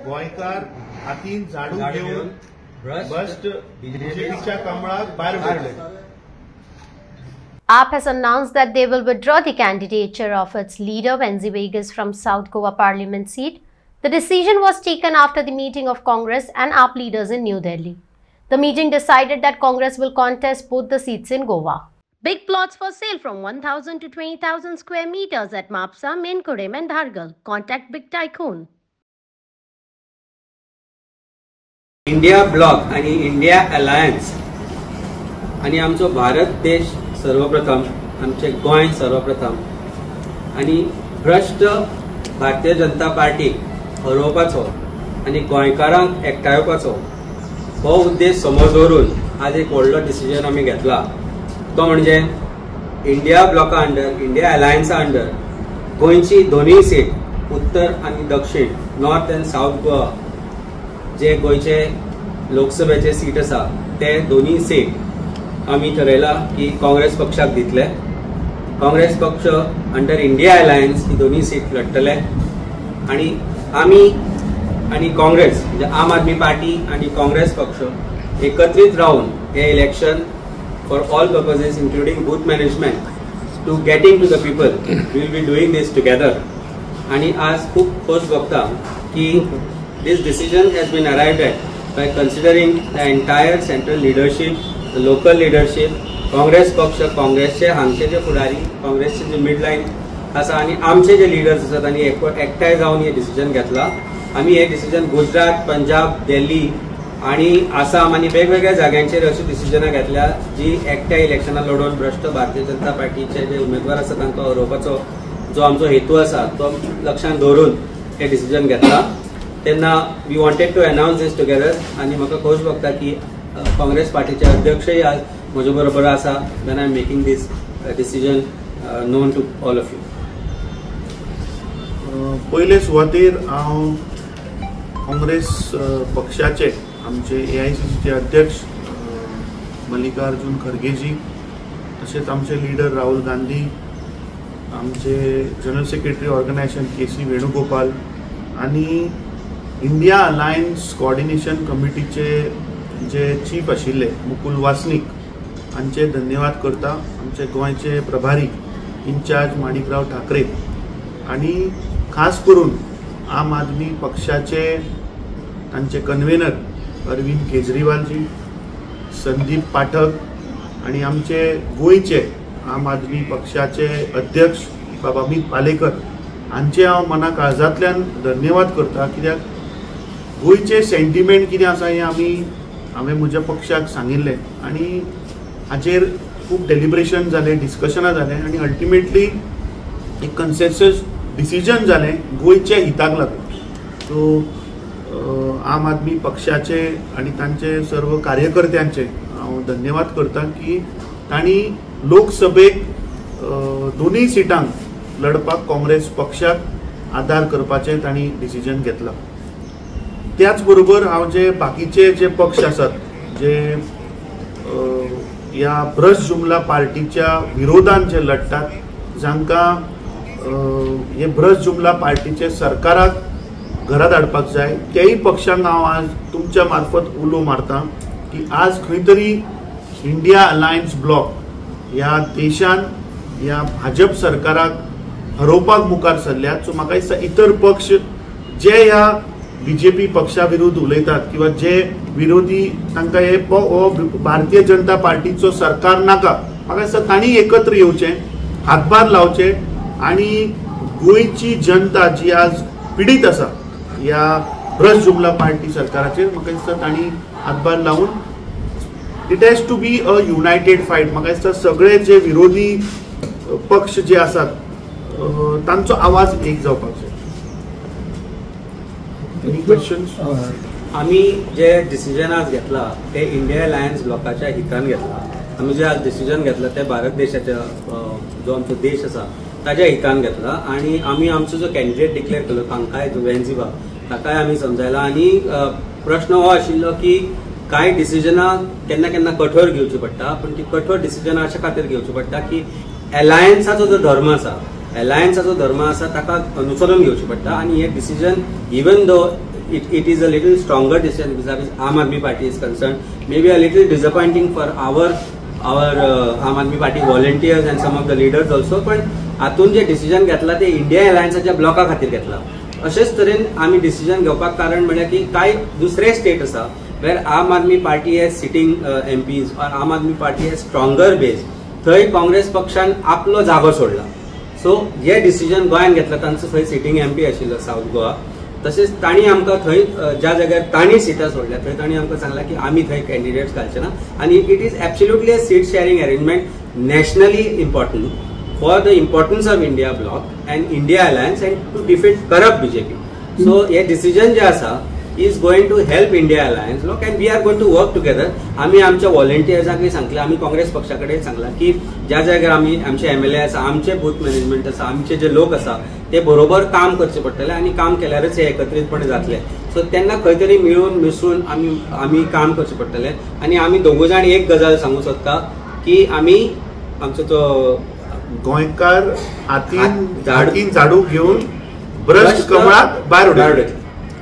गोयकार हातीन झाडू घेऊन भ्रष्ट बीजेपीच्या कमळाक भायर पडले. AAP has announced that they will withdraw the candidature of its leader Wenzy Vegas from South Goa Parliament seat. The decision was taken after the meeting of Congress and AAP leaders in New Delhi. The meeting decided that Congress will contest both the seats in Goa. Big plots for sale from 1,000 to 20,000 square meters at Mapsa, Menkurem and Dhargal. Contact Big Tycoon. India block आणि India alliance आणि आमचो भारत देश सर्वप्रथम, आमचे गोंय सर्वप्रथम आणि भ्रष्ट Bharatiya Janata party हरोवपाचो आणि गोंयकारांक एकठांयवपाचो हो उद्देश समोर दवरून आज एक व्हडलो डिसिजन आमी घेतला. तो म्हणजे इंडिया ब्लॉका अंडर, इंडिया अलायन्सा अंडर गोंयची दोनूय सीट उत्तर आणि दक्षिण, नॉर्थ अँड साऊथ गोवा जे गोंयचे लोकसभेचे सीट आसा ते दोनूय सीट आम्ही ठरयला की काँग्रेस पक्षाक दितले. काँग्रेस पक्ष अंडर इंडिया अलायन्स ही दोन्ही सीट लढतले आणि आम्ही आणि काँग्रेस म्हणजे आम आदमी पार्टी आणि काँग्रेस पक्ष एकत्रित राहून हे election for all purposes including booth management to getting to the people will be doing this together. आणि आज खूप खोस बघता की this decision has been arrived at by considering the entire central leadership, local leadership, Congress पक्ष, काँग्रेसचे हांगचे जे फुडारी, काँग्रेसचे जे मिडलाईन आसा आणि आमचे जे लिडर्स आसात आणि एकठांय जावन हे डिसिजन घेतला. आम्ही हे डिसिजन गुजरात, पंजाब, दिल्ली आणि आसाम आणि वेगवेगळ्या जाग्यांचेर अशी डिसिजनां घेतल्या जी एकठांय इलेक्शनां लढोवन भ्रष्ट भारतीय जनता पार्टीचे जे उमेदवार आसा तांकां हरोवपाचो जो आमचो हेतू आसा तो लक्षांत दवरून हे डिसिजन घेतला. तेन्ना we wanted to announce this together आणि म्हाका खोस भोगता की काँग्रेस पार्टीचे अध्यक्षय आज म्हजे बरोबर आसा when I am making this decision known to all of you. पयले सुवातेर हांव काँग्रेस पक्षाचे आमचे AICCचे अध्यक्ष मल्लिकार्जुन खरगेजी, तशेंच आमचे लिडर राहुल गांधी, आमचे general secretary organisation KC Venugopal आणि इंडिया अलायन्स कोऑर्डिनेशन कमिटीचे जे चीफ आशिल्ले मुकुल वासनिक हांचे धन्यवाद करता. आमचे गोंयचे प्रभारी इन्चार्ज माणिकराव ठाकरे आणि खास करून आम आदमी पक्षाचे तांचे कन्व्हेनर अरविंद केजरीवालजी, संदीप पाठक आणि आमचे गोंयचे आम आदमी पक्षाचे अध्यक्ष बाबा अमित पालेकर हांचे हांव मना काळजांतल्यान धन्यवाद करता. कित्याक गोंयचे सेंटिमेंट कितें आसा हें हांवें म्हज्या पक्षाक सांगिल्लें आनी हाचेर खूब डेलिब्रेशन जालें, डिस्कशनां जालें आनी अल्टिमेटली एक कन्सेन्सस डिसिजन जालें गोंयच्या हिताक लागून. सो आम आदमी पक्षाचे आनी तांचे सर्व कार्यकर्त्यांचे हांव धन्यवाद करता की तांणी लोकसभेक दोनूय सिटांक लढपाक काँग्रेस पक्षाक आदार करपाचें तांणी डिसिजन घेतला. त्याच बरोबर हांव जे बाकीचे जे पक्ष आसात जे ह्या भ्रष्ट जुमला पार्टीच्या विरोधान जे लढटात, जांकां हे भ्रष्ट जुमला पार्टीचे सरकाराक घरात हाडपाक जाय, त्याही पक्षांक हांव आज तुमच्या मार्फत उलो मारता की आज खंय तरी इंडिया अलायन्स ब्लॉक ह्या देशान ह्या भाजप सरकाराक हरोवपाक मुखार सरल्यात. सो म्हाका दिसता इतर पक्ष जे ह्या BJP पक्षा विरुद्ध उलयतात किंवा जे विरोधी तांकां हे भारतीय जनता पार्टीचो सरकार नाका, म्हाका दिसता तांणी एकत्र येवचें, हातभार लावचे आणि गोंयची जनता जी आज पीडित आसा ह्या भ्रष्ट जुमला पार्टी सरकाराचेर म्हाका दिसता तांणी हातभार लावून it has to be a united fight. म्हाका दिसता सगळे जे विरोधी पक्ष जे आसात तांचो आवाज एक जावपाक जाय. आम्ही जे डिसिजन आज घेतला ते इंडिया अलायन्स ब्लॉकाच्या हितान घेतला. आम्ही जे आज डिसिजन घेतला ते भारत देशाच्या जो आमचो देश आसा ताच्या हितान घेतला आणि आम्ही आमचो जो कॅन्डिडेट डिक्लेअर केलो तांकांय वेन्सी ताकाय आम्ही समजायला. आणि प्रश्न हो आशिल्लो की कांय डिसिजनां केन्ना केन्ना कठोर घेवची पडटा, पण ती कठोर डिसिजनां अशा खातीर घेवची पडटा की अलायन्साचो जो धर्म आसा ताका अनुसरण घेवची पडटा. आणि हे decision even though it is a little stronger decision vis-a-vis Aam Aadmi Party is concerned. Maybe a little disappointing for our Aam Aadmi Party volunteers and some of the leaders also. पण हातून जे decision घेतला ते India अलायन्साच्या ब्लॉका खातीर घेतला. अशेच तरेन आमी डिसिजन घेवपाक कारण म्हळ्यार की काय दुसरे स्टेट आसा where Aam Aadmi Party has sitting MPs or Aam Aadmi Party has stronger base. थंय काँग्रेस पक्षान आपलो जागो सोडला. सो हे डिसिजन गोंयान घेतला तांचो थंय सिटींग MP आशिल्लो साऊथ गोवा. तशेंच तांणी आमकां थंय ज्या जाग्यार तांणी सिटां सोडल्या थंय तांणी आमकां सांगलां की आमी थंय कॅन्डिडेट्स घालचे ना आनी it is absolutely a seat sharing arrangement nationally important for the importance of India block and India alliance and to defeat corrupt BJP. So हे डिसिजन जे आसा is going to help India Alliance look and we are going to work together. आम्ही आमच्या व्हॉलंटियर्सांकय सांगले आम्ही काँग्रेस पक्षाकडे सांगला की ज्या जाग्यार आम्ही आमचे MLA आसा आमचे बूथ मॅनेजमेंट आसा आमचे जे लोक आसा ते बरोबर काम करचे पडटले आणि काम केल्यारच हे एकत्रितपणे जातले. सो त्यांना खंय तरी मिळून मिसळून आम्ही काम करचे पडटले आणि आम्ही दोघ जाण एक गजाल सांगू शकता की आम्ही आमचो तो गोंयकार हातीन झाडू घेऊन भ्रष्ट कमळात भायर उडयतले.